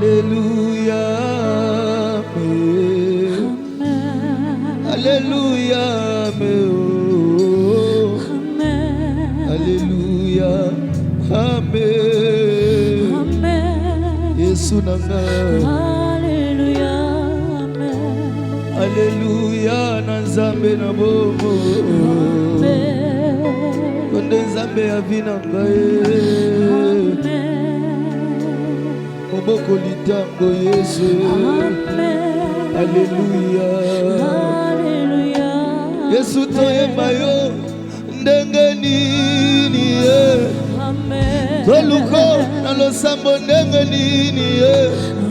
Alléluia. Alléluia. Alléluia. Amen. Yesu nanga. Alléluia. Alléluia. Nanzambe na bomo. Konde nzambe avina ngai. Moboko litango Yesu. Alléluia. Alléluia. Yesu toyemba yo ndenge nini ye. Amen. Toluko na losambo ndenge nini ye.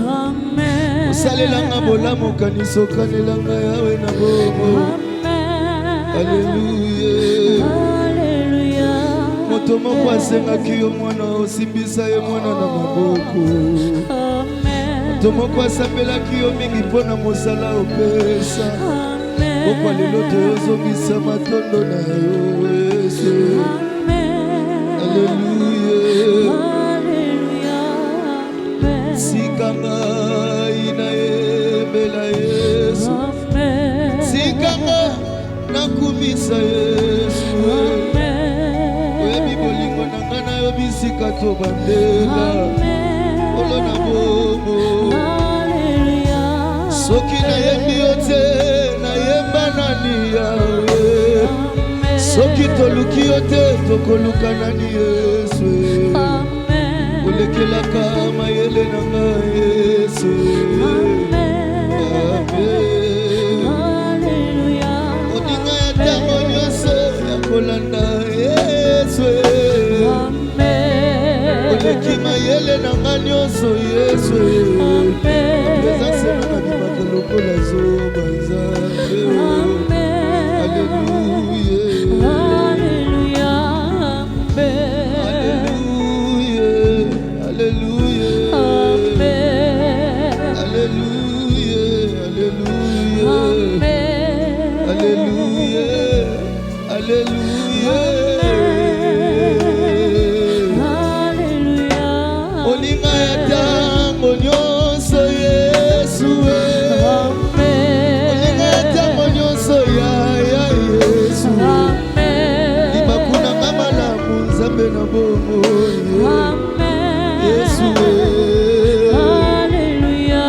Amen. Osalelanga bolamu kaniso kanelanga yawe na bomo. Amen. Alléluia. Alléluia. Moto moko asengaki yo mwana osimbisa ye mwana na maboko. Amen. Moto moko asambelaki yo mingi mpona mosala opesa. Amen. Pokwa lelo tozongisa matondo na yo Yesu. Amen. Alléluia. Alléluia. Amen. Sikanga inayembela Yesu. Amen. Sikanga nakumisa Yesu. Amen. Oyebi bolingo na nga nayo bisika tobandela. Olo na bomo. Alléluia. Soki nayembi yo te nayemba nani yawe. Soki toluki yo te tokoluka nani Yesu. Olekelaka mayele na nga Yesu. Oninga ya ntango nyonso ya kolanda Yesu. Oleki mayele na nga nyonso Yesu. Apesase na bimaka lokola zoba nzambe. Alléluia. Alléluia. Alléluia. Alléluia. Alléluia. Alléluia. Alléluia. Olinga ya ntango nyonso Yesu. Olinga ya ntango nyonso ya Yesu. Libakuna nga malamu nzambe na bomo Yesu. Alléluia.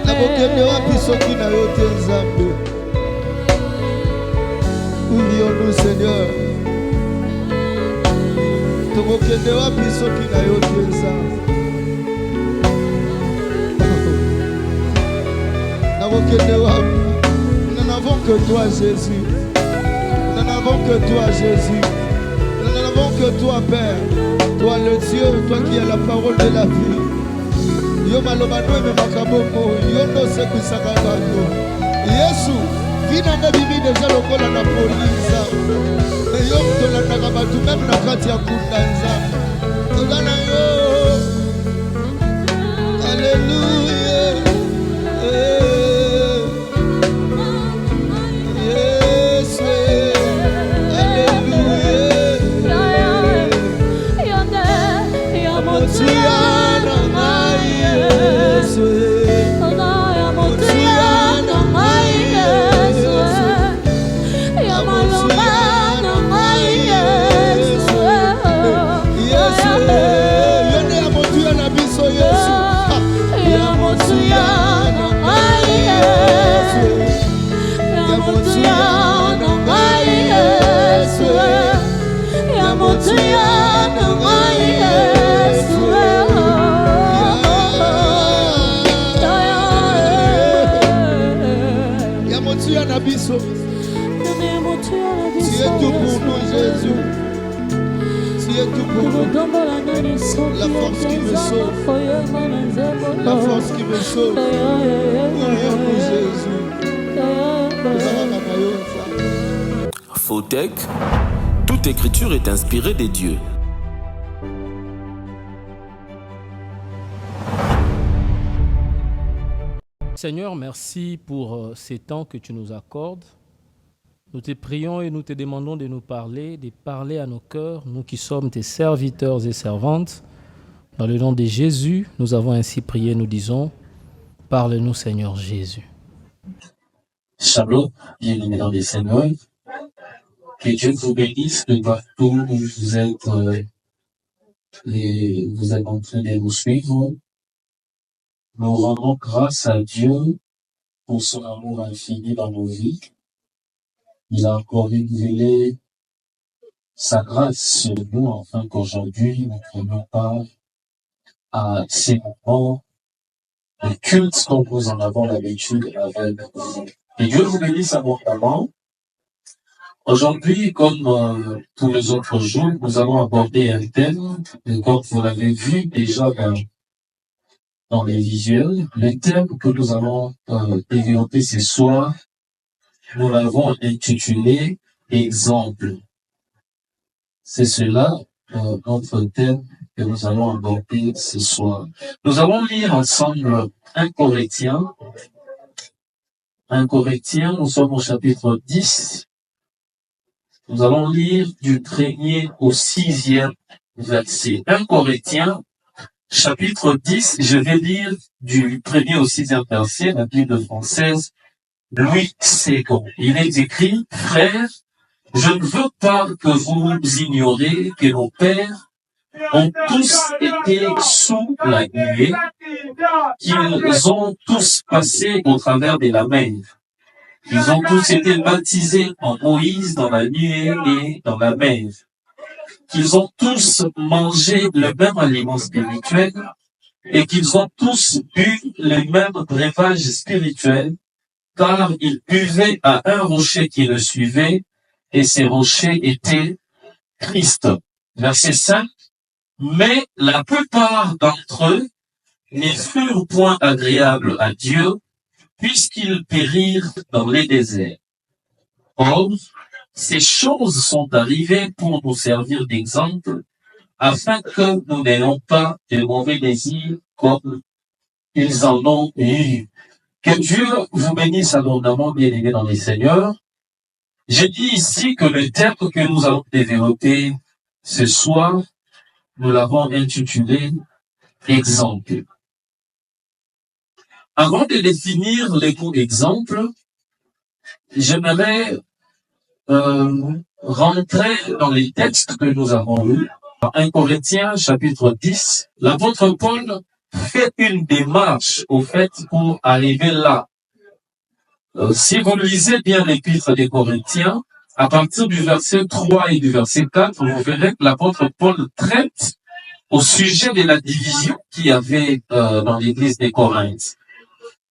Nakokende wapi soki na yo te nzambe? Oublions-nous Seigneur. Tokokende wapi soki na yo te nzambe? Nakokende wapi? Nous n'avons que toi Jésus. Nous n'avons que toi Jésus. Nous n'avons que toi Père. Toi le Dieu, toi qui es la parole de la vie. Yo malobano me makaboko, yo no sekusaka bato. Yesu, vina nga bimi deja lokola na polisa. Mais yo tolanda bato même na kati ya kundanza. Tolana yo. Alléluia. Yesu. Alléluia. Motiana ngai Yesu. Motiana ngai Yesu. Motiana ngai Yesu. Yesu. Yone ya motiana biso Yesu. Ya motiana ngai Yesu. Ya motiana ngai Yesu. Ya motiana ngai Yesu. Tu es tout pour nous, Jésus. Tu es tout pour nous. La force qui me sauve. La force qui me sauve. Oublions-nous, Jésus. Fautec, toute écriture est inspirée des dieux. Seigneur, merci pour ces temps que tu nous accordes. Nous te prions et nous te demandons de parler à nos cœurs, nous qui sommes tes serviteurs et servantes. Dans le nom de Jésus, nous avons ainsi prié, nous disons, parle-nous Seigneur Jésus. Shalom, bienvenue dans les Seigneurs. Que Dieu vous bénisse de partout où vous êtes en train de nous suivre. Nous rendons grâce à Dieu pour son amour infini dans nos vies. Il a encore révélé sa grâce sur nous afin qu'aujourd'hui nous prenions part à ces moments de culte dont nous en avons l'habitude avec vous. Et Dieu vous bénisse abondamment. Aujourd'hui, comme tous les autres jours, nous allons aborder un thème, et comme vous l'avez vu déjà dans les visuels, le thème que nous allons développer ce soir, nous l'avons intitulé « Exemple ». C'est cela notre thème que nous allons aborder ce soir. Nous allons lire ensemble 1 Corinthiens. 1 Corinthiens, nous sommes au chapitre 10. Nous allons lire du 1er au 6e verset. 1 Corinthiens, chapitre 10, je vais lire du 1er au 6e verset, la Bible française, Louis II. Il est écrit, « Frères, je ne veux pas que vous ignorez que nos pères ont tous été sous la nuée, qu'ils ont tous passé au travers de la mer. Ils ont tous été baptisés en Moïse dans la nuée et dans la mer. Qu'ils ont tous mangé le même aliment spirituel et qu'ils ont tous bu le même breuvage spirituel, car ils buvaient à un rocher qui le suivait, et ces rochers étaient Christ. » Verset 5. « Mais la plupart d'entre eux ne furent point agréables à Dieu, puisqu'ils périrent dans les déserts. Or, ces choses sont arrivées pour nous servir d'exemple, afin que nous n'ayons pas de mauvais désirs comme ils en ont eu. » Que Dieu vous bénisse abondamment, bien-aimés dans les Seigneurs. J'ai dit ici que le thème que nous allons développer ce soir, nous l'avons intitulé « Exemple ». Avant de définir les mots « exemple », j'aimerais rentrer dans les textes que nous avons lus. Dans 1 Corinthiens, chapitre 10, l'apôtre Paul fait une démarche, au fait, pour arriver là. Si vous lisez bien l'épître des Corinthiens, à partir du verset 3 et du verset 4, vous verrez que l'apôtre Paul traite au sujet de la division qu'il y avait dans l'église des Corinthes.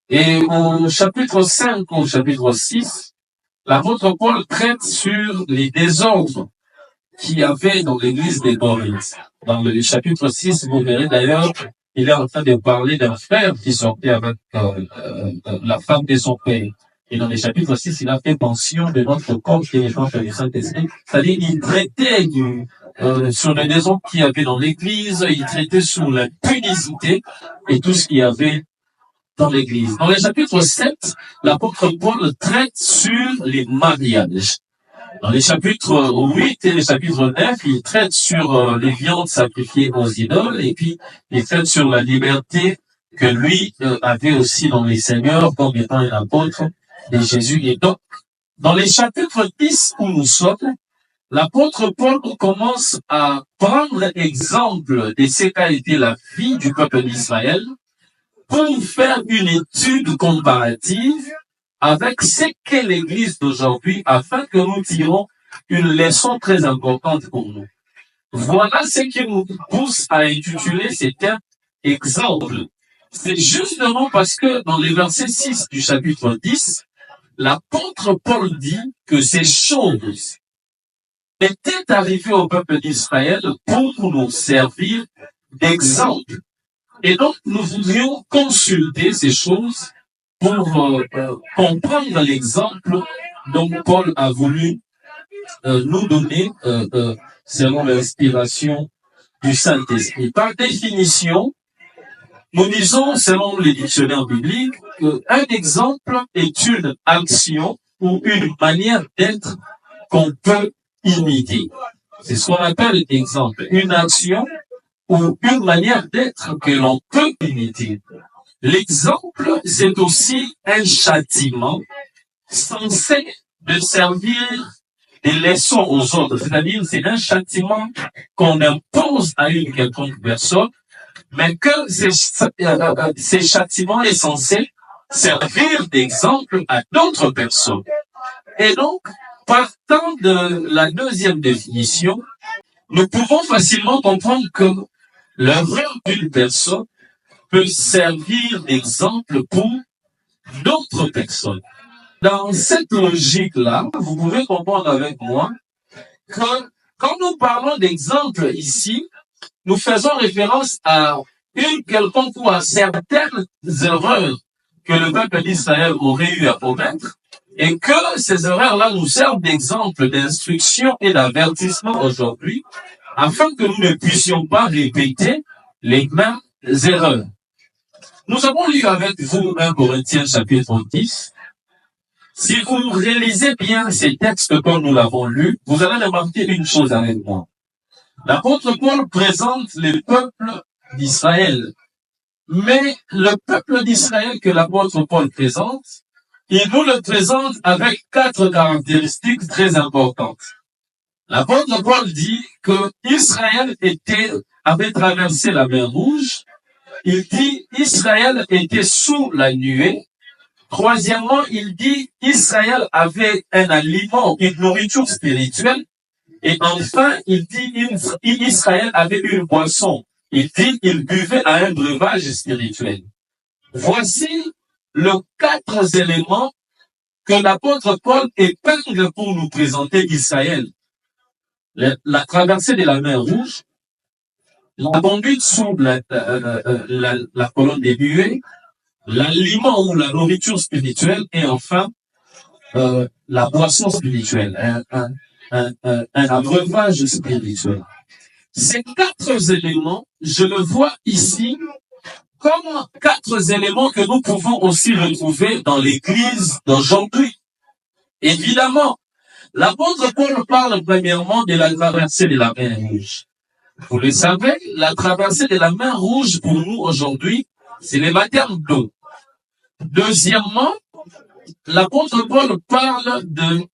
Et au chapitre 5, au chapitre 6, l'apôtre Paul traite sur les désordres qu'il y avait dans l'église des Corinthes. Dans le chapitre 6, vous verrez d'ailleurs, il est en train de parler d'un frère qui sortait avec la femme de son père. Et dans le chapitre 6, il a fait mention de notre corps qui est le temple du Saint-Esprit. C'est-à-dire, il traitait sur les désordres qu'il y avait dans l'église, il traitait sur la punicité et tout ce qu'il y avait dans l'église. Dans le chapitre 7, l'apôtre Paul traite sur les mariages. Dans les chapitres 8 et le chapitre 9, il traite sur les viandes sacrifiées aux idoles et puis il traite sur la liberté que lui avait aussi dans les seigneurs comme étant un apôtre de Jésus. Et donc, dans les chapitres 10 où nous sommes, l'apôtre Paul commence à prendre exemple de ce qu'a été la vie du peuple d'Israël pour faire une étude comparative avec ce qu'est l'Église d'aujourd'hui afin que nous tirons une leçon très importante pour nous. Voilà ce qui nous pousse à intituler ces termes exemple. C'est justement parce que dans les versets 6 du chapitre 10, l'apôtre Paul dit que ces choses étaient arrivées au peuple d'Israël pour nous servir d'exemple. Et donc, nous voudrions consulter ces choses pour comprendre l'exemple dont Paul a voulu nous donner selon l'inspiration du Saint-Esprit. Par définition, nous disons, selon les dictionnaires bibliques, qu'un exemple est une action ou une manière d'être qu'on peut imiter. C'est ce qu'on appelle exemple. Une action ou une manière d'être que l'on peut imiter. L'exemple, c'est aussi un châtiment censé de servir des leçons aux autres. C'est-à-dire, c'est un châtiment qu'on impose à une quelconque personne, mais que ces châtiments est censé servir d'exemple à d'autres personnes. Et donc, partant de la deuxième définition, nous pouvons facilement comprendre que l'erreur d'une personne peut servir d'exemple pour d'autres personnes. Dans cette logique-là, vous pouvez comprendre avec moi que quand nous parlons d'exemple ici, nous faisons référence à une quelconque ou à certaines erreurs que le peuple d'Israël aurait eu à commettre et que ces erreurs-là nous servent d'exemple, d'instruction et d'avertissement aujourd'hui afin que nous ne puissions pas répéter les mêmes erreurs. Nous avons lu avec vous 1 Corinthiens chapitre 10. Si vous réalisez bien ces textes comme nous l'avons lu, vous allez remarquer une chose avec moi. L'apôtre Paul présente le peuple d'Israël. Mais le peuple d'Israël que l'apôtre Paul présente, il nous le présente avec 4 caractéristiques très importantes. L'apôtre Paul dit que Israël avait traversé la mer Rouge. Il dit Israël était sous la nuée. Troisièmement, il dit Israël avait un aliment, une nourriture spirituelle. Et enfin, il dit Israël avait une boisson. Il dit il buvait à un breuvage spirituel. Voici les 4 éléments que l'apôtre Paul épingle pour nous présenter Israël. La traversée de la mer Rouge, la conduite sous la colonne des nuées, l'aliment ou la nourriture spirituelle et enfin la boisson spirituelle, un abreuvage spirituel. Ces 4 éléments, je le vois ici comme 4 éléments que nous pouvons aussi retrouver dans l'Église d'aujourd'hui. Évidemment, l'apôtre Paul parle premièrement de la traversée de la mer Rouge. Vous le savez, la traversée de la mer Rouge pour nous aujourd'hui, c'est le baptême d'eau. Deuxièmement, l'apôtre Paul parle de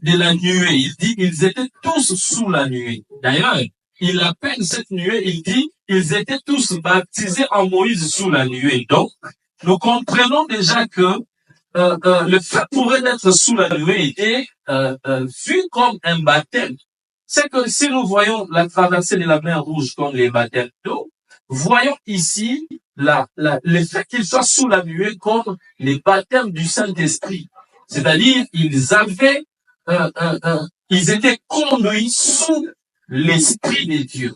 la nuée. Il dit qu'ils étaient tous sous la nuée. D'ailleurs, il appelle cette nuée, il dit ils étaient tous baptisés en Moïse sous la nuée. Donc, nous comprenons déjà que le fait pourrait être sous la nuée et vu comme un baptême. C'est que si nous voyons la traversée de la mer Rouge comme les baptêmes d'eau, voyons ici le fait qu'ils soient sous la nuée comme les baptêmes du Saint-Esprit. C'est-à-dire, ils étaient conduits sous l'Esprit de Dieu.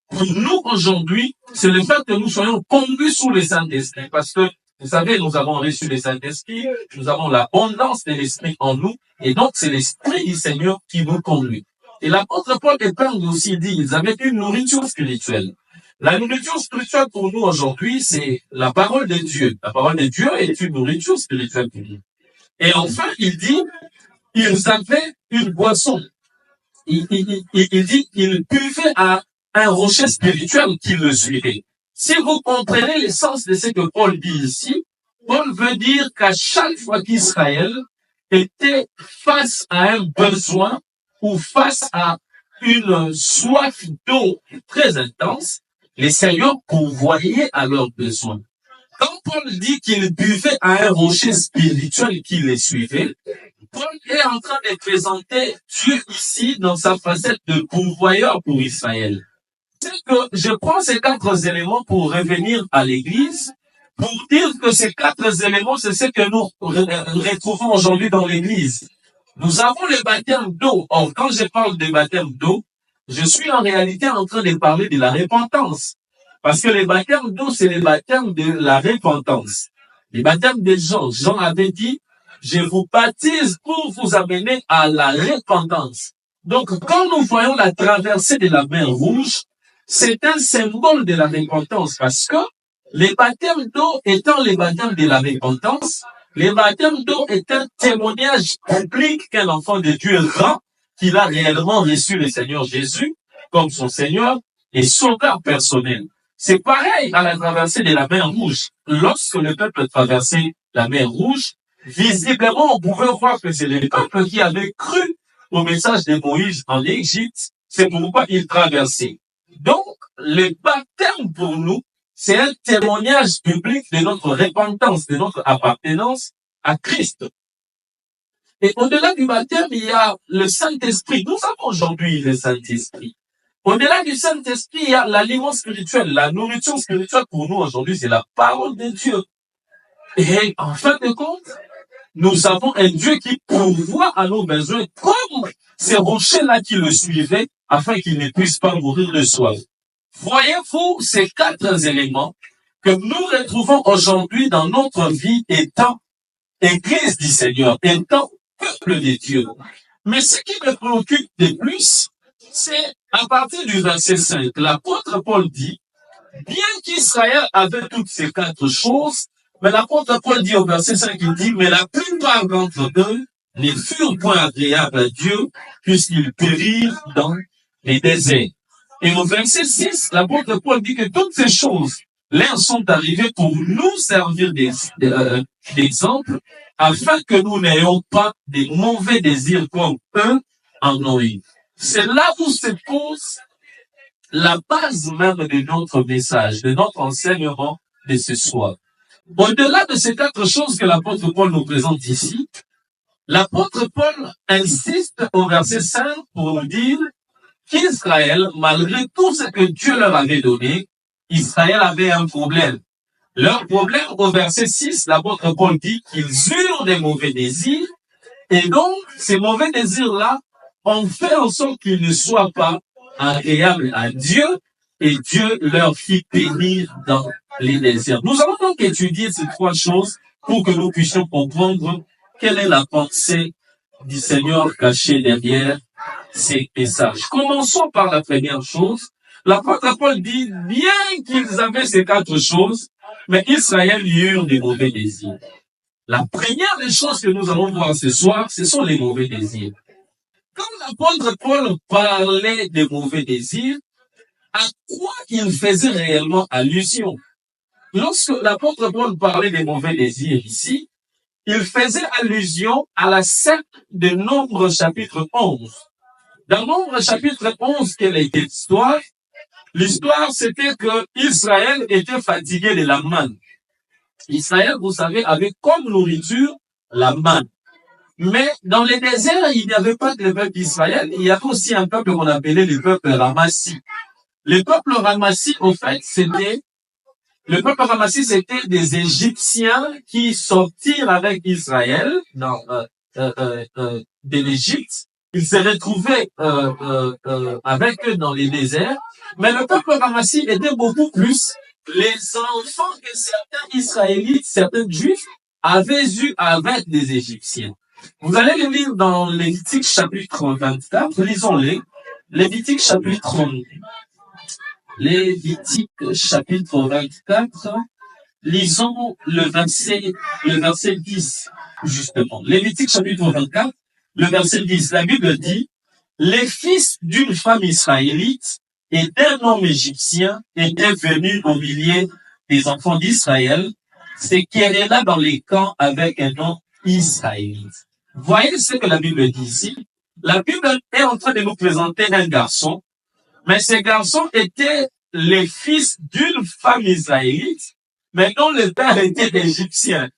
Pour nous, aujourd'hui, c'est le fait que nous soyons conduits sous le Saint-Esprit. Parce que, vous savez, nous avons reçu le Saint-Esprit, nous avons l'abondance de l'Esprit en nous, et donc c'est l'Esprit du Seigneur qui nous conduit. Et l'apôtre Paul épingle aussi dit, ils avaient une nourriture spirituelle. La nourriture spirituelle pour nous aujourd'hui, c'est la parole de Dieu. La parole de Dieu est une nourriture spirituelle pour nous. Et enfin, il dit, ils avaient une boisson. Il dit, ils buvaient à un rocher spirituel qui le suivait. Si vous comprenez l'essence de ce que Paul dit ici, Paul veut dire qu'à chaque fois qu'Israël était face à un besoin ou face à une soif d'eau très intense, les Seigneurs pourvoyaient à leurs besoins. Quand Paul dit qu'il buvait à un rocher spirituel qui les suivait, Paul est en train de présenter Dieu ici dans sa facette de pourvoyeur pour Israël. C'est que je prends ces 4 éléments pour revenir à l'Église, pour dire que ces 4 éléments, c'est ce que nous retrouvons aujourd'hui dans l'Église. Nous avons le baptême d'eau. Or, quand je parle de baptême d'eau, je suis en réalité en train de parler de la repentance. Parce que les baptêmes d'eau, c'est les baptêmes de la repentance. Les baptêmes de Jean. Jean avait dit, je vous baptise pour vous amener à la repentance. Donc, quand nous voyons la traversée de la mer Rouge, c'est un symbole de la repentance parce que les baptêmes d'eau étant les baptêmes de la repentance, les baptêmes d'eau est un témoignage public qu'un enfant de Dieu rend qu'il a réellement reçu le Seigneur Jésus comme son Seigneur et sauveur personnel. C'est pareil à la traversée de la mer Rouge. Lorsque le peuple traversait la mer Rouge, visiblement, on pouvait voir que c'est le peuple qui avait cru au message de Moïse en Égypte. C'est pourquoi il traversait. Donc, le baptême pour nous, c'est un témoignage public de notre repentance, de notre appartenance à Christ. Et au-delà du baptême, il y a le Saint-Esprit. Nous avons aujourd'hui le Saint-Esprit. Au-delà du Saint-Esprit, il y a l'aliment spirituel. La nourriture spirituelle pour nous aujourd'hui, c'est la parole de Dieu. Et en fin de compte, nous avons un Dieu qui pourvoit à nos besoins comme ces rochers-là qui le suivaient afin qu'ils ne puissent pas mourir de soif. Voyez-vous ces 4 éléments que nous retrouvons aujourd'hui dans notre vie étant Église du Seigneur, étant peuple de Dieu. Mais ce qui me préoccupe de plus, c'est à partir du verset 5, l'apôtre Paul dit, bien qu'Israël avait toutes ces 4 choses, mais l'apôtre Paul dit au verset 5, il dit, mais la plupart d'entre eux ne furent point agréables à Dieu, puisqu'ils périrent dans les déserts. Et au verset 6, l'apôtre Paul dit que toutes ces choses leur sont arrivées pour nous servir d'exemple, afin que nous n'ayons pas des mauvais désirs comme eux en ont eu. C'est là où se pose la base même de notre message, de notre enseignement de ce soir. Au-delà de ces 4 choses que l'apôtre Paul nous présente ici, l'apôtre Paul insiste au verset 5 pour nous dire qu'Israël, malgré tout ce que Dieu leur avait donné, Israël avait un problème. Leur problème, au verset 6, l'apôtre Paul dit qu'ils eurent des mauvais désirs, et donc ces mauvais désirs-là ont fait en sorte qu'ils ne soient pas agréables à Dieu, et Dieu leur fit périr dans les déserts. Nous allons donc étudier ces 3 choses pour que nous puissions comprendre quelle est la pensée du Seigneur cachée derrière ces messages. Commençons par la première chose. L'apôtre Paul dit, bien qu'ils avaient ces 4 choses, mais Israël y eut des mauvais désirs. La première des choses que nous allons voir ce soir, ce sont les mauvais désirs. Quand l'apôtre Paul parlait des mauvais désirs, à quoi il faisait réellement allusion? Lorsque l'apôtre Paul parlait des mauvais désirs ici, il faisait allusion à la secte de Nombre chapitre 11. Dans Nombre chapitre 11, quelle était l'histoire? L'histoire, c'était que Israël était fatigué de la manne. Israël, vous savez, avait comme nourriture la manne. Mais dans les déserts, il n'y avait pas que le peuple d'Israël, il y avait aussi un peuple qu'on appelait le peuple Ramassi. Le peuple Ramassi, au fait, c'était des Égyptiens qui sortirent avec Israël de l'Égypte. Ils se retrouvaient avec eux dans les déserts. Mais le peuple Ramassi était beaucoup plus les enfants que certains Israélites, certains Juifs avaient eu avec des Égyptiens. Vous allez les lire dans Lévitique chapitre 24, lisons-les. Lévitique chapitre 24, lisons le verset 10, justement. Lévitique chapitre 24, le verset 10, la Bible dit, les fils d'une femme israélite et d'un homme égyptien étaient venus au milieu des enfants d'Israël, se querellaient dans les camps avec un nom israélite. Voyez ce que la Bible dit ici. La Bible est en train de nous présenter un garçon, mais ce garçon était les fils d'une femme israélite, mais dont le père était égyptien.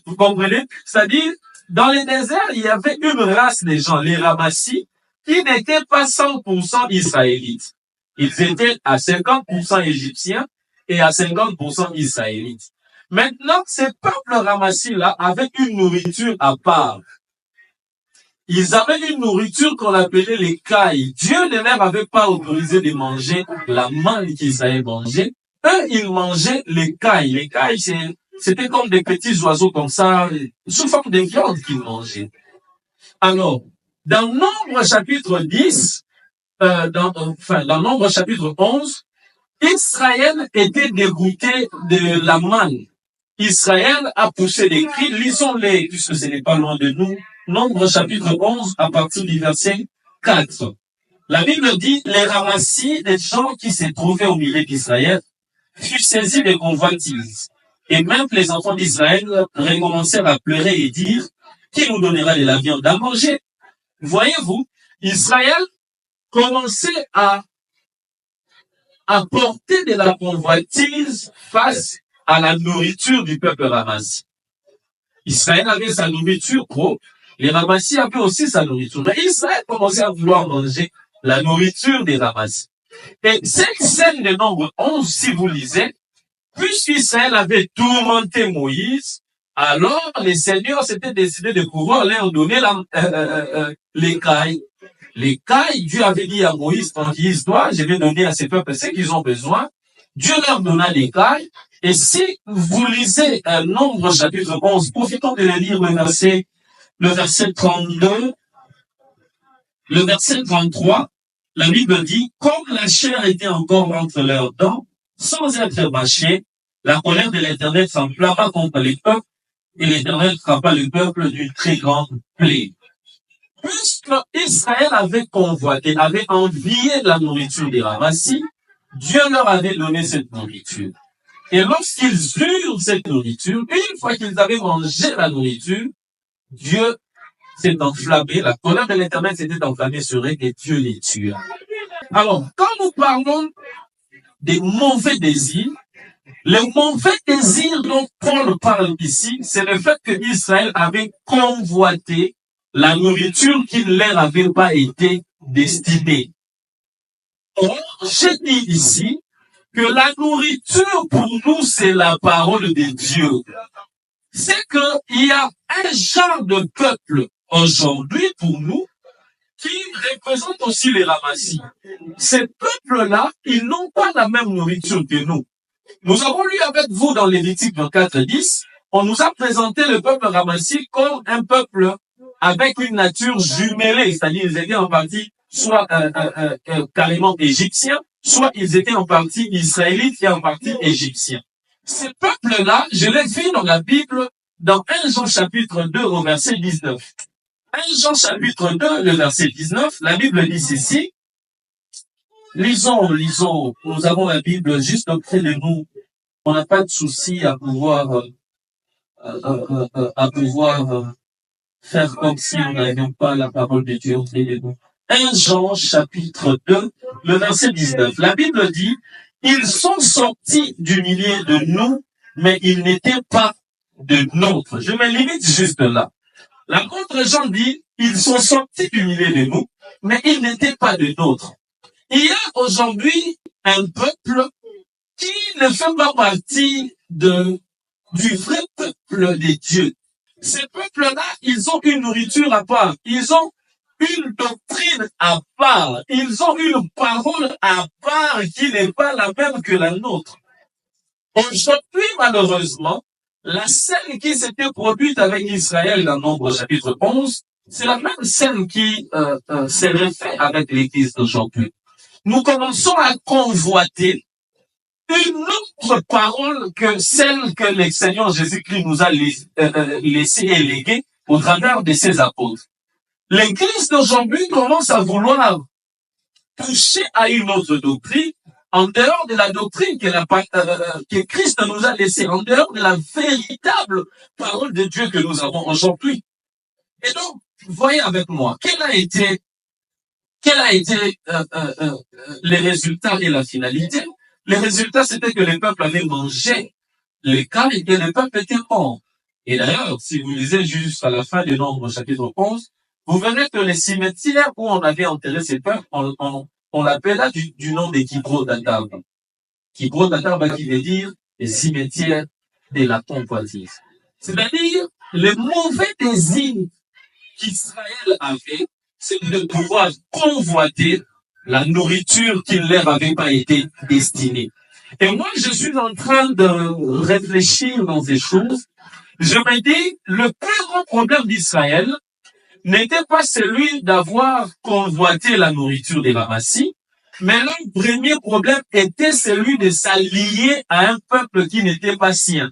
Vous comprenez? C'est-à-dire, dans les déserts, il y avait une race de gens, les Ramassis, qui n'étaient pas 100% israélites. Ils étaient à 50% égyptiens et à 50% israélites. Maintenant, ces peuples Ramassis-là avaient une nourriture à part. Ils avaient une nourriture qu'on appelait les cailles. Dieu ne leur avait pas autorisé de manger la manne qu'Israël mangeait. Eux, ils mangeaient les cailles. Les cailles, c'était comme des petits oiseaux comme ça, sous forme de viande qu'ils mangeaient. Alors, dans Nombre chapitre 10, dans Nombre chapitre 11, Israël était dégoûté de la manne. Israël a poussé des cris, lisons-les, puisque ce n'est pas loin de nous. Nombre chapitre 11, à partir du verset 4. La Bible dit, les ramassis des gens qui se trouvaient au milieu d'Israël furent saisis de convoitises. Et même les enfants d'Israël recommencèrent à pleurer et dire, qui nous donnera de la viande à manger? Voyez-vous, Israël commençait à porter de la convoitise face à la nourriture du peuple ramassis. Israël avait sa nourriture propre, les ramassis avaient aussi sa nourriture. Mais Israël commençait à vouloir manger la nourriture des ramassis. Et cette scène de Nombre 11, si vous lisez, puisqu'Israël avait tourmenté Moïse, alors les seigneurs s'étaient décidés de pouvoir leur donner l'écaille. L'écaille, Dieu avait dit à Moïse, tranquillise-toi, je vais donner à ces peuples ce qu'ils ont besoin. Dieu leur donna l'écaille. Et si vous lisez Nombre chapitre 11, profitons de le lire le verset 32, le verset 33, la Bible dit, comme la chair était encore entre leurs dents, sans être mâchée, la colère de l'Éternel s'enflamma contre les peuples, et l'Éternel frappa le peuple d'une très grande plaie. Puisque Israël avait convoité, avait envié la nourriture des ramassis, Dieu leur avait donné cette nourriture. Et lorsqu'ils eurent cette nourriture, une fois qu'ils avaient mangé la nourriture, Dieu s'est enflammé, la colère de l'Éternel s'était enflammée sur eux et Dieu les tua. Alors, quand nous parlons des mauvais désirs, le mauvais désir dont Paul parle ici, c'est le fait que Israël avait convoité la nourriture qui ne leur avait pas été destinée. Or, j'ai dit ici que la nourriture pour nous, c'est la parole de Dieu. C'est qu'il y a un genre de peuple aujourd'hui pour nous qui représente aussi les ramassis. Ces peuples-là, ils n'ont pas la même nourriture que nous. Nous avons lu avec vous dans Lévitique 24:10, on nous a présenté le peuple ramassis comme un peuple avec une nature jumelée, c'est-à-dire ils étaient en partie soit carrément égyptiens, soit ils étaient en partie israélites et en partie égyptiens. Ces peuples-là, je les vis dans la Bible, dans 1 Jean chapitre 2 au verset 19. 1 Jean chapitre 2, le verset 19, la Bible dit ceci. Lisons, nous avons la Bible juste auprès de nous. On n'a pas de souci à pouvoir faire comme si on n'avait pas la parole de Dieu auprès de nous. 1 Jean chapitre 2, le verset 19. La Bible dit, ils sont sortis du milieu de nous, mais ils n'étaient pas de nôtres. Je me limite juste là. L'apôtre Jean dit, ils sont sortis du milieu de nous, mais ils n'étaient pas de nôtres. Il y a aujourd'hui un peuple qui ne fait pas partie du vrai peuple de Dieu. Ces peuples-là, ils ont une nourriture à part, ils ont une doctrine à part, ils ont une parole à part qui n'est pas la même que la nôtre. Aujourd'hui, malheureusement, la scène qui s'était produite avec Israël dans Nombre chapitre 11, c'est la même scène qui s'est refaite avec l'Église d'aujourd'hui. Nous commençons à convoiter une autre parole que celle que le Seigneur Jésus-Christ nous a laissée et léguée au travers de ses apôtres. L'Église d'aujourd'hui commence à vouloir toucher à une autre doctrine, en dehors de la doctrine que Christ nous a laissée, en dehors de la véritable parole de Dieu que nous avons aujourd'hui. Et donc, voyez avec moi, quel a été les résultats et la finalité? Les résultats, c'était que les peuples avaient mangé l'écart et que les peuples étaient morts. Et d'ailleurs, si vous lisez jusqu'à la fin du Nombre chapitre 11, vous verrez que les cimetières où on avait enterré ces peuples, on l'appela du nom des Kibroth-Hattaava. Kibroth-Hattaava qui veut dire les cimetières de la convoitise. C'est-à-dire, le mauvais désir qu'Israël avait, c'est de pouvoir convoiter la nourriture qui ne leur avait pas été destinée. Et moi, je suis en train de réfléchir dans ces choses. Je me dis, le plus grand problème d'Israël n'était pas celui d'avoir convoité la nourriture des ramassis, mais le premier problème était celui de s'allier à un peuple qui n'était pas sien.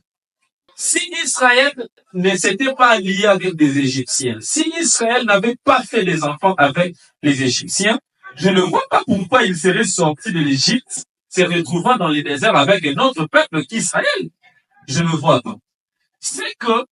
Si Israël ne s'était pas allié avec des Égyptiens, si Israël n'avait pas fait des enfants avec les Égyptiens, Je ne vois pas pourquoi il serait sorti de l'Égypte, se retrouvant dans le désert avec un autre peuple qu'Israël. Je ne vois pas. C'est que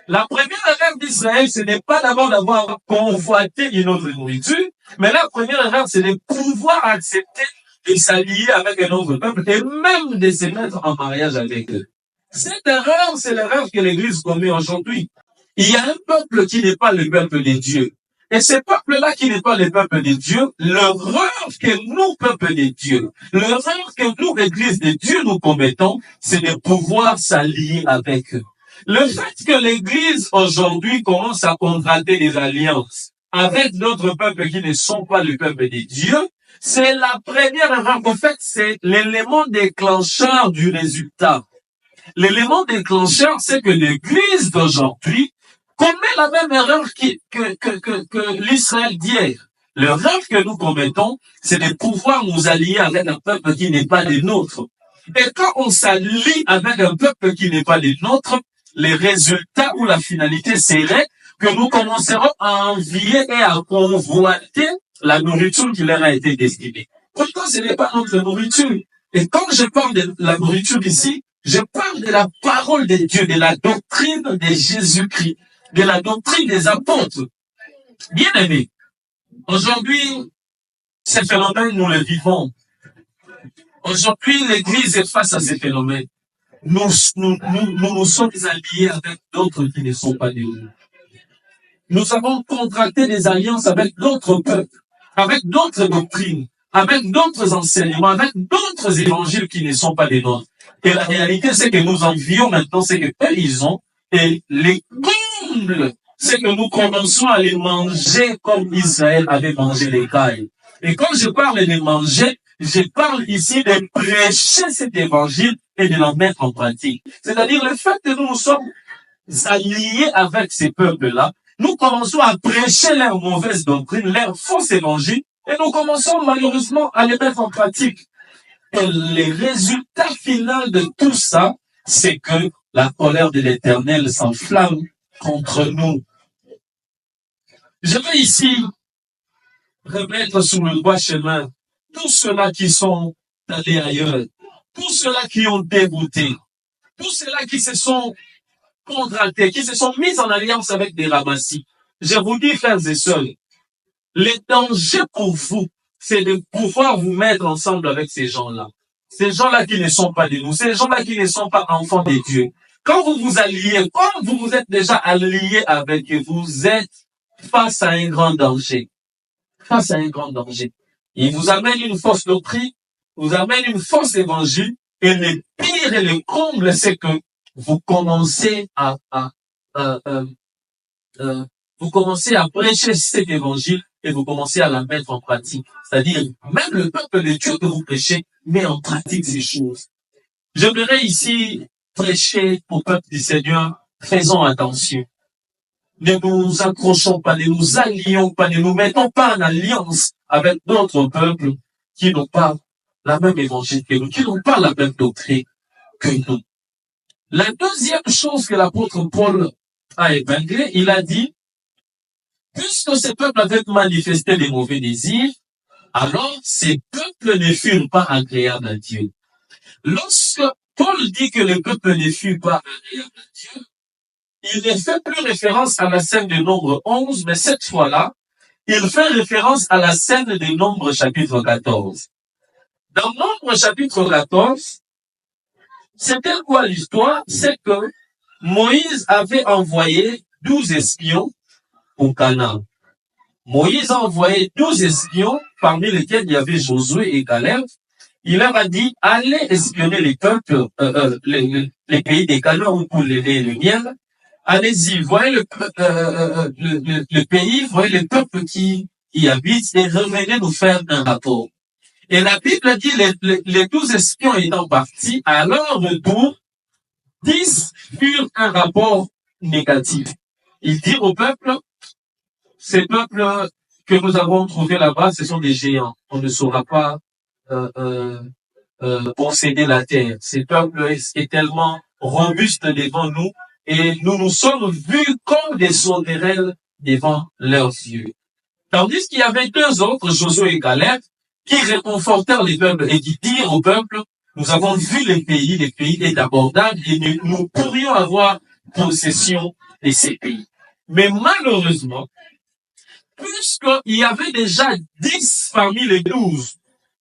la première erreur d'Israël, ce n'est pas d'abord d'avoir convoité une autre nourriture, mais la première erreur, c'est de pouvoir accepter de s'allier avec un autre peuple et même de se mettre en mariage avec eux. Cette erreur, c'est l'erreur que l'Église commet aujourd'hui. Il y a un peuple qui n'est pas le peuple de Dieu. Et ce peuple-là qui n'est pas le peuple de Dieu, l'erreur que nous, peuple de Dieu, l'erreur que nous, Église de Dieu, nous commettons, c'est de pouvoir s'allier avec eux. Le fait que l'Église aujourd'hui commence à contracter des alliances avec d'autres peuples qui ne sont pas le peuple de Dieu, c'est la première erreur. En fait, c'est l'élément déclencheur du résultat. L'élément déclencheur, c'est que l'Église d'aujourd'hui commet la même erreur que l'Israël d'hier. L'erreur que nous commettons, c'est de pouvoir nous allier avec un peuple qui n'est pas le nôtre. Et quand on s'allie avec un peuple qui n'est pas le nôtre, les résultats ou la finalité serait que nous commencerons à envier et à convoiter la nourriture qui leur a été destinée. Pourtant, ce n'est pas notre nourriture. Et quand je parle de la nourriture ici, je parle de la parole de Dieu, de la doctrine de Jésus-Christ, de la doctrine des apôtres. Bien aimés, aujourd'hui, ces phénomènes, nous les vivons. Aujourd'hui, l'Église est face à ces phénomènes. Nous sommes alliés avec d'autres qui ne sont pas de nous. Nous avons contracté des alliances avec d'autres peuples, avec d'autres doctrines, avec d'autres enseignements, avec d'autres évangiles qui ne sont pas des nôtres. Et la réalité, c'est que nous envions maintenant ce que eux, ils ont, et les combles, c'est que nous commençons à les manger comme Israël avait mangé les cailles. Et quand je parle de manger, je parle ici de prêcher cet évangile et de le mettre en pratique. C'est-à-dire le fait que nous nous sommes alliés avec ces peuples-là, nous commençons à prêcher leur mauvaise doctrine, leur faux évangile, et nous commençons malheureusement à les mettre en pratique. Et le résultat final de tout ça, c'est que la colère de l'Éternel s'enflamme contre nous. Je veux ici remettre sur le droit chemin tous ceux-là qui sont allés ailleurs, tous ceux-là qui ont dégoûté, tous ceux-là qui se sont contractés, qui se sont mis en alliance avec des ramassis. Je vous dis, frères et sœurs, le danger pour vous, c'est de pouvoir vous mettre ensemble avec ces gens-là. Ces gens-là qui ne sont pas de nous, ces gens-là qui ne sont pas enfants de Dieu. Quand vous vous alliez, quand vous vous êtes déjà alliés avec eux, vous êtes face à un grand danger. Face à un grand danger. Il vous amène une fausse doctrine, vous amène une fausse évangile, et le pire et le comble, c'est que vous commencez à prêcher cet évangile et vous commencez à la mettre en pratique. C'est-à-dire, même le peuple de Dieu que vous prêchez met en pratique ces choses. J'aimerais ici prêcher au peuple du Seigneur, faisons attention. Ne nous accrochons pas, ne nous allions pas, ne nous mettons pas en alliance avec d'autres peuples qui n'ont pas la même évangile que nous, qui n'ont pas la même doctrine que nous. La deuxième chose que l'apôtre Paul a épinglée, il a dit, puisque ces peuples avaient manifesté les mauvais désirs, alors ces peuples ne furent pas agréables à Dieu. Lorsque Paul dit que les peuples ne furent pas agréables à Dieu, il ne fait plus référence à la scène de Nombre 11, mais cette fois-là, il fait référence à la scène de Nombre chapitre 14. Dans Nombre chapitre 14, c'était quoi l'histoire? C'est que Moïse avait envoyé 12 espions au Canaan. Moïse a envoyé 12 espions, parmi lesquels il y avait Josué et Caleb. Il leur a dit, allez espionner les peuples, les pays des Canaan où coule le lait et le miel. Allez-y, voyez le pays, voyez les peuples qui y habitent et revenez nous faire un rapport. Et la Bible dit, les 12 espions étant partis, à leur retour, 10 furent un rapport négatif. Il dit au peuple, ces peuples que nous avons trouvés là-bas, ce sont des géants. On ne saura pas posséder la terre. Ces peuples est tellement robuste devant nous et nous nous sommes vus comme des sauterelles devant leurs yeux. Tandis qu'il y avait deux autres, Josué et Caleb, qui réconfortèrent les peuples et qui dirent au peuple, nous avons vu les pays est abordable et nous pourrions avoir possession de ces pays. Mais malheureusement, puisqu'il y avait déjà 10 parmi les 12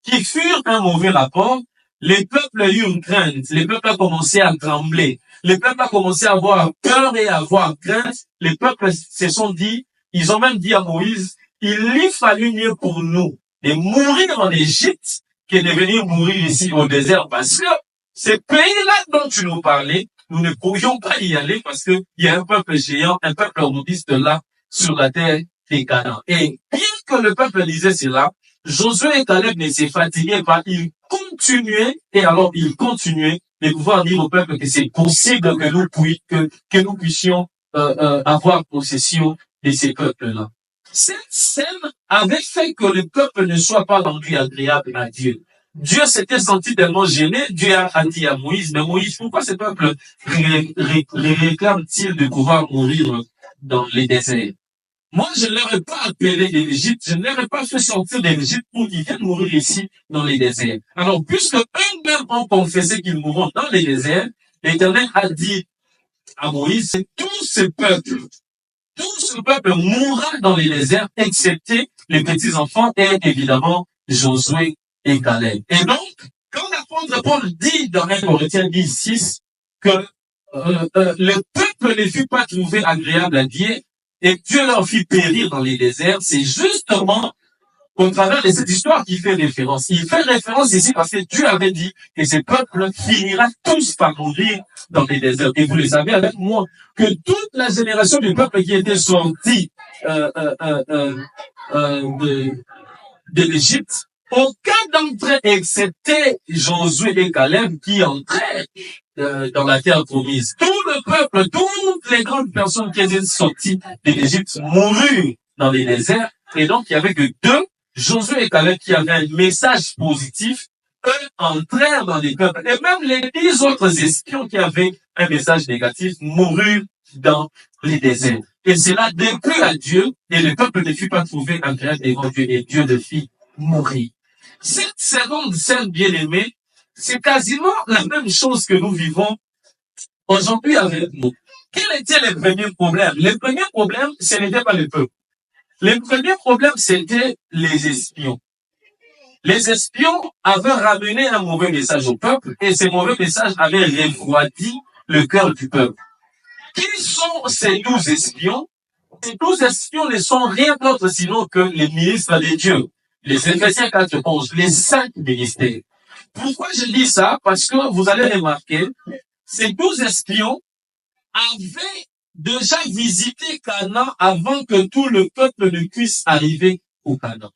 qui furent un mauvais rapport, les peuples eurent crainte, les peuples ont commencé à trembler, les peuples ont commencé à avoir peur et à avoir crainte, les peuples se sont dit, ils ont même dit à Moïse, il lui fallut mieux pour nous de mourir en Égypte que de venir mourir ici au désert, parce que ces pays-là dont tu nous parlais, nous ne pourrions pas y aller parce que il y a un peuple géant, un peuple robuste là, sur la terre des Canaan. Et bien que le peuple disait cela, Josué et Caleb ne se fatiguaient pas, ils continuaient de pouvoir dire au peuple que c'est possible que nous puissions avoir possession de ces peuples-là. Cette scène avait fait que le peuple ne soit pas rendu agréable à Dieu. Dieu s'était senti tellement gêné, Dieu a dit à Moïse, mais Moïse, pourquoi ce peuple réclame-t-il de pouvoir mourir dans les déserts? Moi, je ne l'aurais pas appelé de l'Égypte, je ne l'aurais pas fait sortir de l'Égypte pour qu'ils viennent mourir ici dans les déserts. Alors, puisque eux-mêmes ont confessé qu'ils mourront dans les déserts, l'Éternel a dit à Moïse, c'est tout ce peuple mourra dans les déserts, excepté les petits-enfants et évidemment Josué et Caleb. Et donc, quand l'apôtre Paul dit dans 1 Corinthiens 10:6 que le peuple ne fut pas trouvé agréable à Dieu et Dieu leur fit périr dans les déserts, c'est justement au travers de cette histoire qu'il fait référence. Il fait référence ici parce que Dieu avait dit que ces peuples finira tous par mourir dans les déserts. Et vous le savez avec moi, que toute la génération du peuple qui était sorti de l'Égypte, aucun d'entre eux, excepté Josué et Caleb, qui entraient dans la terre promise. Tout le peuple, toutes les grandes personnes qui étaient sorties de l'Égypte moururent dans les déserts. Et donc, il y avait que deux, Josué et Caleb, qui avaient un message positif. Eux entrèrent dans les peuples. Et même les 10 autres espions qui avaient un message négatif moururent dans les déserts. Et cela déplut à Dieu, et le peuple ne fut pas trouvé agréable devant Dieu, et Dieu le fit mourir. Cette seconde scène bien-aimée, c'est quasiment la même chose que nous vivons aujourd'hui avec nous. Quels étaient les premiers problèmes? Les premiers problèmes, ce n'était pas le peuple. Les premiers problèmes, c'était les espions. Les espions avaient ramené un mauvais message au peuple, et ce mauvais message avait refroidi le cœur du peuple. Qui sont ces 12 espions? Ces 12 espions ne sont rien d'autre sinon que les ministres de Dieu. Les Éphésiens 4:11, les 5 ministères. Pourquoi je dis ça? Parce que vous allez remarquer, ces 12 espions avaient déjà visité Canaan avant que tout le peuple ne puisse arriver au Canaan.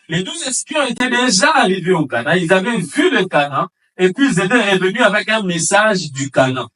Les 12 espions étaient déjà arrivés au Canaan, ils avaient vu le Canaan, et puis ils étaient revenus avec un message du Canaan.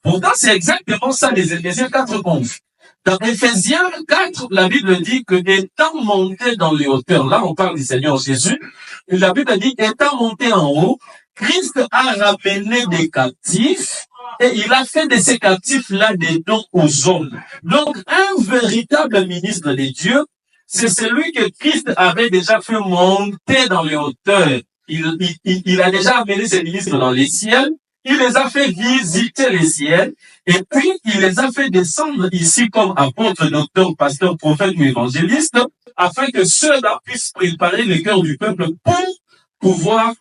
Pourtant, c'est exactement ça, les Éphésiens 4:11. Dans Éphésiens 4, la Bible dit que étant monté dans les hauteurs, là on parle du Seigneur Jésus, et la Bible dit étant monté en haut, Christ a ramené des captifs, et il a fait de ces captifs-là des dons aux hommes. Donc, un véritable ministre de Dieu, c'est celui que Christ avait déjà fait monter dans les hauteurs. Il a déjà amené ses ministres dans les ciels, il les a fait visiter les ciels, et puis il les a fait descendre ici comme apôtres, docteurs, pasteurs, prophètes ou évangélistes, afin que ceux-là puissent préparer le cœur du peuple pour pouvoir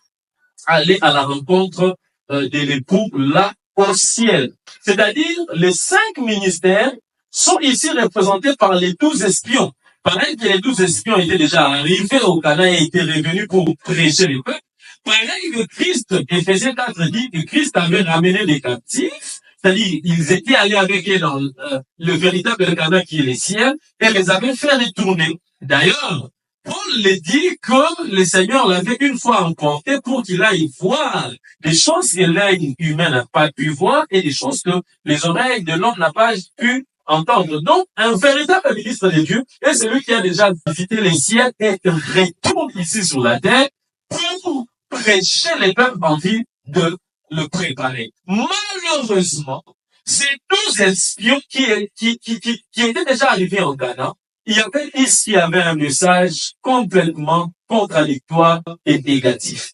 aller à la rencontre de l'époux là au ciel. C'est-à-dire, les 5 ministères sont ici représentés par les 12 espions. Pareil que les 12 espions étaient déjà arrivés au Canaan et étaient revenus pour prêcher le peuple. Pareil que Christ, Éphésiens 4 dit que Christ avait ramené les captifs, c'est-à-dire ils étaient allés avec eux dans le véritable Canaan qui est le ciel, et les avait fait retourner. D'ailleurs, Paul le dit que le Seigneur l'avait une fois emporté pour qu'il aille voir des choses que l'œil humain n'a pas pu voir et des choses que les oreilles de l'homme n'a pas pu entendre. Donc, un véritable ministre de Dieu est celui qui a déjà visité les ciels et retourne ici sur la terre pour prêcher les peuples en vie de le préparer. Malheureusement, ces 12 espions qui étaient déjà arrivés en Canaan, il y avait ici un message complètement contradictoire et négatif.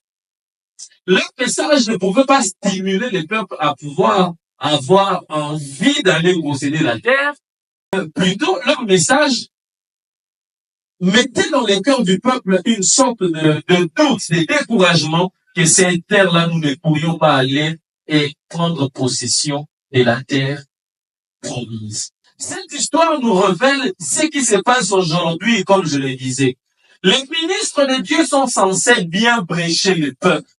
Leur message ne pouvait pas stimuler les peuples à pouvoir avoir envie d'aller posséder la terre. Plutôt, leur message mettait dans les cœurs du peuple une sorte de doute, de découragement que cette terre-là, nous ne pourrions pas aller et prendre possession de la terre promise. Cette histoire nous révèle ce qui se passe aujourd'hui, comme je le disais. Les ministres de Dieu sont censés bien prêcher le peuple,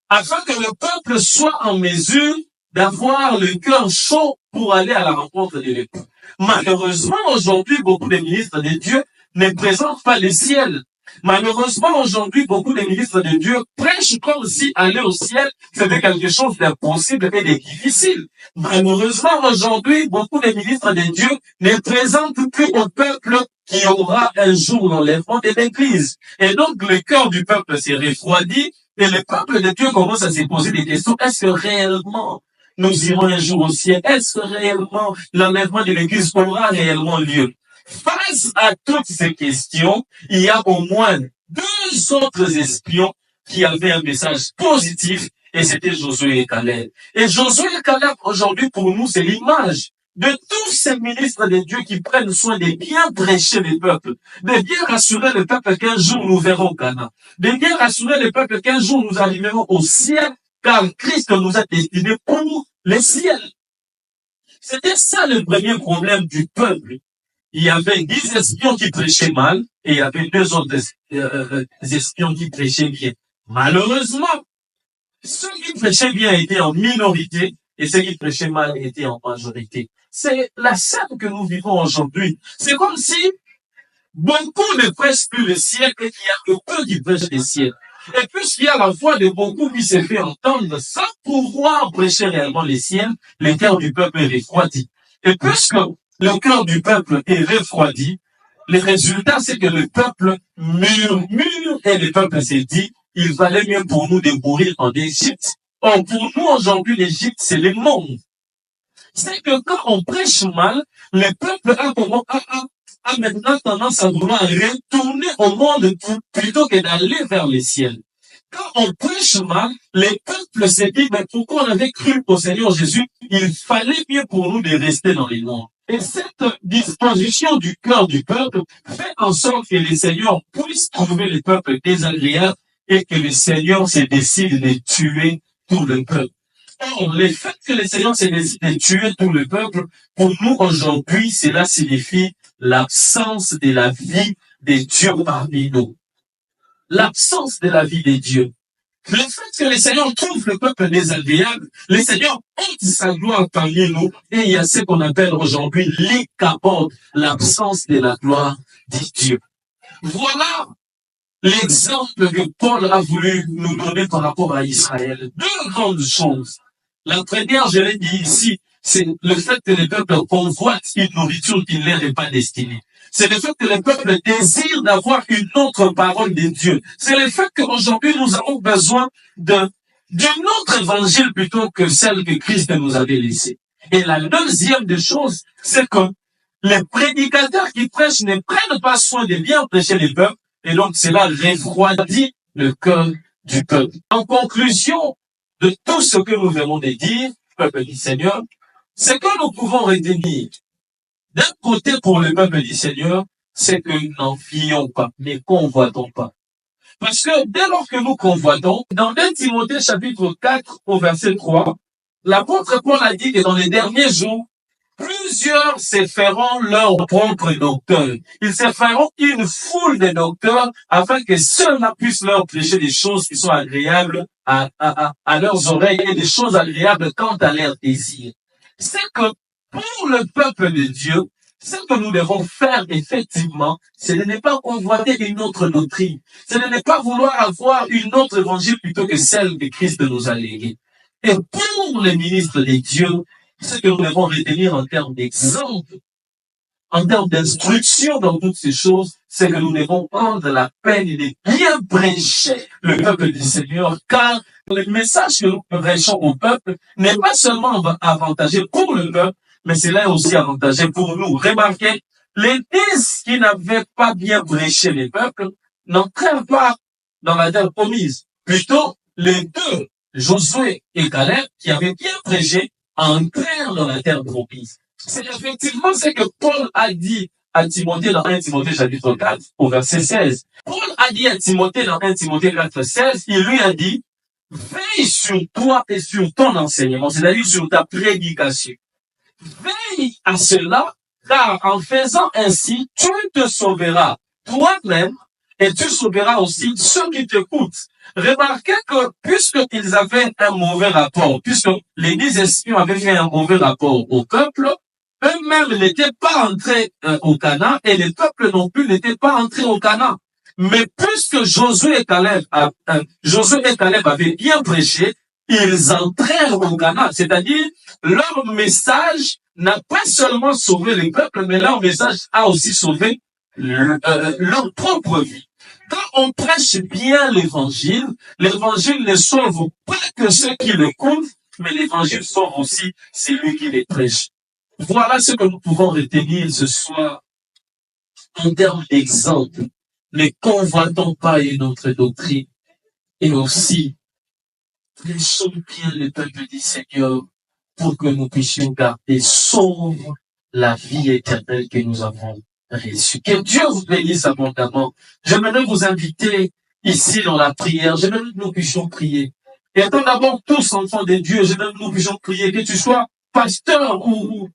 afin que le peuple soit en mesure d'avoir le cœur chaud pour aller à la rencontre de l'époux. Malheureusement, aujourd'hui, beaucoup de ministres de Dieu ne présentent pas le ciel. Malheureusement, aujourd'hui, beaucoup de ministres de Dieu prêchent comme si aller au ciel, c'était quelque chose d'impossible et de difficile. Malheureusement, aujourd'hui, beaucoup de ministres de Dieu ne présentent plus au peuple qu'il y aura un jour l'enlèvement de l'Église. Et donc, le cœur du peuple s'est refroidi et le peuple de Dieu commence à se poser des questions. Est-ce que réellement nous irons un jour au ciel? Est-ce que réellement l'enlèvement de l'Église aura réellement lieu? Face à toutes ces questions, il y a au moins deux autres espions qui avaient un message positif, et c'était Josué et Caleb. Et Josué et Caleb, aujourd'hui, pour nous, c'est l'image de tous ces ministres de Dieu qui prennent soin de bien prêcher le peuple, de bien rassurer le peuple qu'un jour nous verrons Cana, de bien rassurer le peuple qu'un jour nous arriverons au ciel, car Christ nous a destinés pour le ciel. C'était ça le premier problème du peuple. Il y avait 10 espions qui prêchaient mal, et il y avait 2 autres espions qui prêchaient bien. Malheureusement, ceux qui prêchaient bien étaient en minorité, et ceux qui prêchaient mal étaient en majorité. C'est la scène que nous vivons aujourd'hui. C'est comme si beaucoup ne prêchent plus le ciel et qu'il y a que peu qui prêchent le ciel. Et puisqu'il y a la voix de beaucoup qui s'est fait entendre sans pouvoir prêcher réellement le ciel, le cœur du peuple est refroidi. Et puisque le cœur du peuple est refroidi, le résultat c'est que le peuple murmure et le peuple s'est dit, il valait mieux pour nous de mourir en Égypte. Or, pour nous aujourd'hui, l'Égypte c'est le monde. C'est que quand on prêche mal, le peuple a maintenant tendance à vouloir retourner au monde plutôt que d'aller vers le ciel. Quand on prêche mal, le peuple s'est dit, mais pourquoi on avait cru au Seigneur Jésus, il fallait mieux pour nous de rester dans les mondes. Et cette disposition du cœur du peuple fait en sorte que le Seigneur puisse trouver le peuple désagréable et que le Seigneur se décide de tuer tout le peuple. Or, le fait que le Seigneur se décide de tuer tout le peuple, pour nous aujourd'hui, cela signifie l'absence de la vie de Dieu parmi nous. L'absence de la vie de Dieu. Le fait que le Seigneur trouve le peuple désagréable, le Seigneur ôte sa gloire parmi nous, et il y a ce qu'on appelle aujourd'hui l'ikabod, l'absence de la gloire de Dieu. Voilà l'exemple que Paul a voulu nous donner par rapport à Israël. 2 grandes choses. La première, je l'ai dit ici, c'est le fait que le peuple convoite une nourriture qui ne leur est pas destinée. C'est le fait que le peuple désire d'avoir une autre parole de Dieu. C'est le fait qu'aujourd'hui, nous avons besoin d'une autre évangile plutôt que celle que Christ nous avait laissée. Et la deuxième des choses, c'est que les prédicateurs qui prêchent ne prennent pas soin de bien prêcher les peuples, et donc cela refroidit le cœur du peuple. En conclusion de tout ce que nous venons de dire, peuple du Seigneur, c'est que nous pouvons retenir. D'un côté, pour le peuple du Seigneur, c'est que nous n'envions pas, ne convoitons pas. Parce que dès lors que nous convoitons, dans 2 Timothée chapitre 4 au verset 3, l'apôtre Paul a dit que dans les derniers jours, plusieurs se feront leur propre docteur. Ils se feront une foule de docteurs afin que ceux-là puissent leur prêcher des choses qui sont agréables à leurs oreilles et des choses agréables quant à leur désir. C'est que pour le peuple de Dieu, ce que nous devons faire effectivement, c'est de ne pas convoiter une autre doctrine. C'est de ne pas vouloir avoir une autre évangile plutôt que celle que Christ nous a léguée. Et pour les ministres de Dieu, ce que nous devons retenir en termes d'exemple, en termes d'instruction dans toutes ces choses, c'est que nous devons prendre la peine de bien prêcher le peuple du Seigneur, car le message que nous prêchons au peuple n'est pas seulement avantageux pour le peuple, mais c'est là aussi avantageux pour nous. Remarquez, Les 10 qui n'avaient pas bien prêché les peuples n'entrèrent pas dans la terre promise. Plutôt, les 2, Josué et Caleb, qui avaient bien prêché, entrèrent dans la terre promise. C'est effectivement ce que Paul a dit à Timothée dans 1 Timothée chapitre 4 au verset 16. Paul a dit à Timothée dans 1 Timothée 4, 16, il lui a dit, veille sur toi et sur ton enseignement, c'est-à-dire sur ta prédication. Veille à cela, car en faisant ainsi, tu te sauveras toi-même et tu sauveras aussi ceux qui t'écoutent. Remarquez que puisqu'ils avaient un mauvais rapport, puisque les 10 espions avaient fait un mauvais rapport au peuple, eux-mêmes n'étaient pas entrés au Canaan et les peuples non plus n'étaient pas entrés au Canaan. Mais puisque Josué et Caleb avaient bien prêché, ils entrèrent au Canaan. C'est-à-dire, leur message n'a pas seulement sauvé les peuples, mais leur message a aussi sauvé leur propre vie. Quand on prêche bien l'évangile ne sauve pas que ceux qui l'écoutent, mais l'évangile sauve aussi celui qui les prêche. Voilà ce que nous pouvons retenir ce soir en termes d'exemple. Ne convoitons pas une autre doctrine et aussi prêchons bien le peuple du Seigneur pour que nous puissions garder sauve la vie éternelle que nous avons reçue. Que Dieu vous bénisse abondamment. J'aimerais vous inviter ici dans la prière. J'aimerais que nous puissions prier. Et étant d'abord tous enfants de Dieu, j'aimerais que nous puissions prier, que tu sois pasteur ou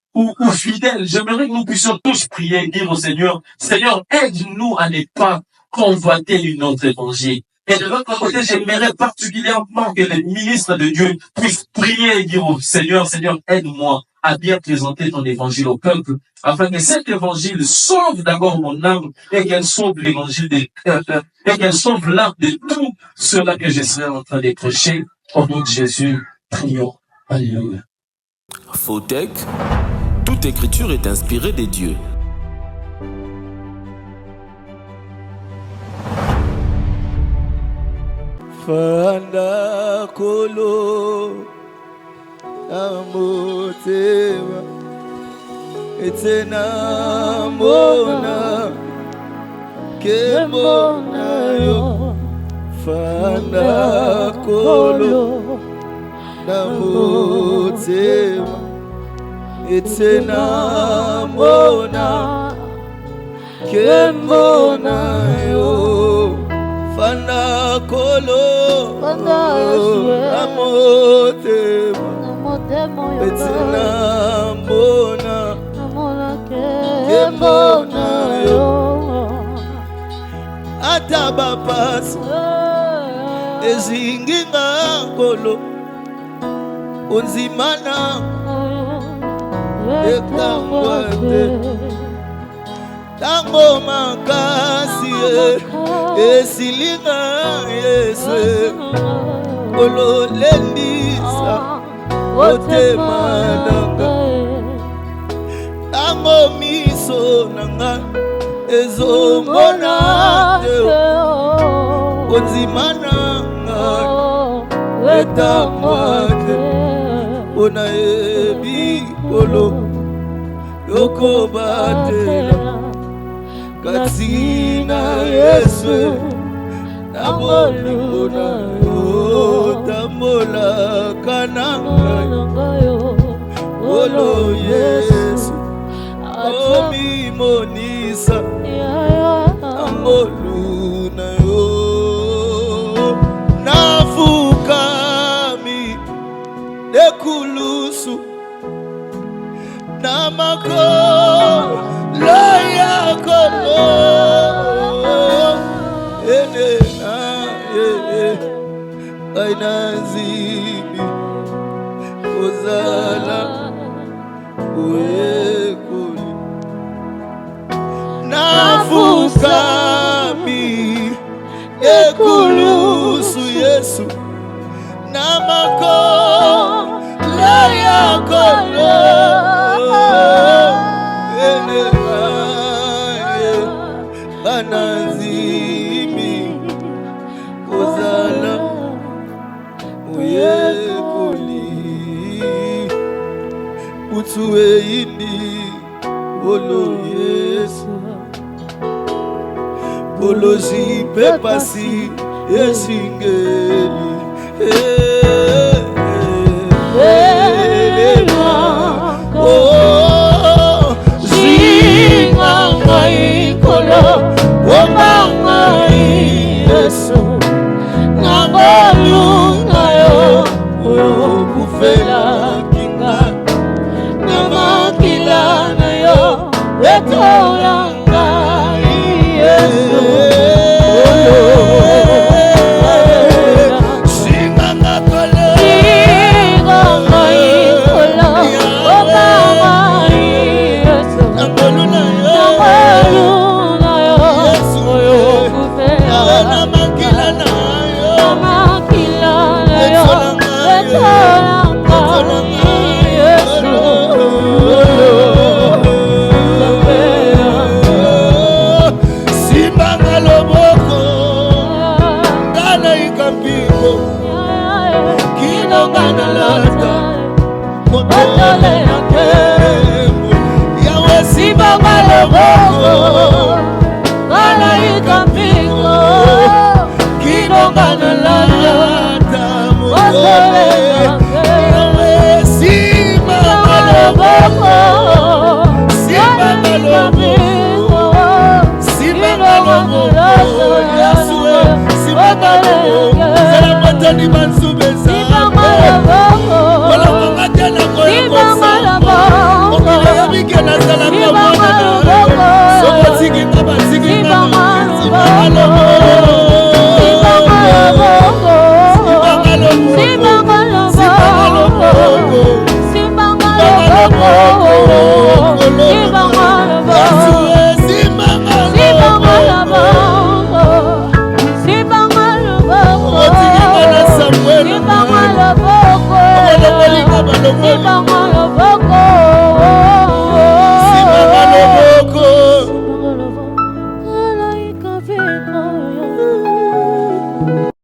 fidèle. J'aimerais que nous puissions tous prier et dire au Seigneur, Seigneur, aide-nous à ne pas convoiter une autre évangile. Et de l'autre côté, j'aimerais particulièrement que les ministres de Dieu puissent prier et dire au Seigneur, Seigneur, aide-moi à bien présenter ton évangile au peuple, afin que cet évangile sauve d'abord mon âme et qu'elle sauve l'évangile et qu'elle sauve l'âme de tout cela que je serai en train de prêcher. Au nom de Jésus, prions. Alléluia. Fautec, toute écriture est inspirée des dieux. Fanda kolo amotema etena mona kemona yo fanda kolo amotema etena mona kemona yo fanda kolo amotema etena mona kemona yo atabapasa ezinginga kolo unzimana ekangwate tango makasi esilinga yeswe ololendisa otemananga tango miso nanga ezomona te onzimananga etamwate ona ebi olo yokobatela katina Yesu namolimona tamola kananga olo Yesu omi monisa amoluna yo nafukami dekulusu namako loya kolo enena ainazimi ozala uekuli nafukami ekulusu Yesu namako loya kolo anazimi ozala uyekuli utuweini Olo Yesu Boloji pepasi Esingeli Oh Zinganga ikolo Omanga Yesu Nabalunga yo Kufela kinga Namakila na yo Etolanga Yesu Singanga kolo Singanga ikolo Omanga Yesu Nabalunga yo Kufela Namakila na yo Simbanga loboko Ngana ikambiko Kinongana lata Motole yake Yawe simbanga loboko Ngana ikambiko Kinongana lata Motole yake Yawe simbanga loboko Simbanga loboko Simbanga loboko Yasue Simbanga loboko Zala matani mansubeza Wala mangate na koe kosa Okile ya mike na zala kamona Soko tiki mama tiki mama Simbanga loboko Simbanga loboko Simbanga loboko